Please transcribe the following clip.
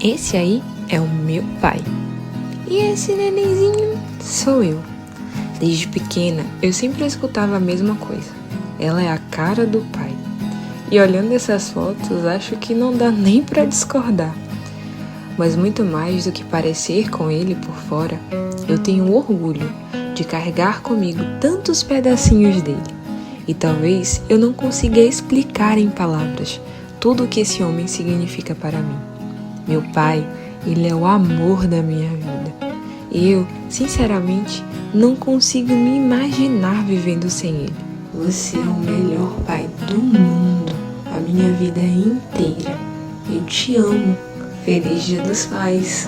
Esse aí é o meu pai. E esse nenenzinho sou eu. Desde pequena, eu sempre escutava a mesma coisa. Ela é a cara do pai. E olhando essas fotos, acho que não dá nem para discordar. Mas muito mais do que parecer com ele por fora, eu tenho orgulho de carregar comigo tantos pedacinhos dele. E talvez eu não consiga explicar em palavras tudo o que esse homem significa para mim. Meu pai, ele é o amor da minha vida. E eu, sinceramente, não consigo me imaginar vivendo sem ele. Você é o melhor pai do mundo, a minha vida inteira. Eu te amo. Feliz Dia dos Pais!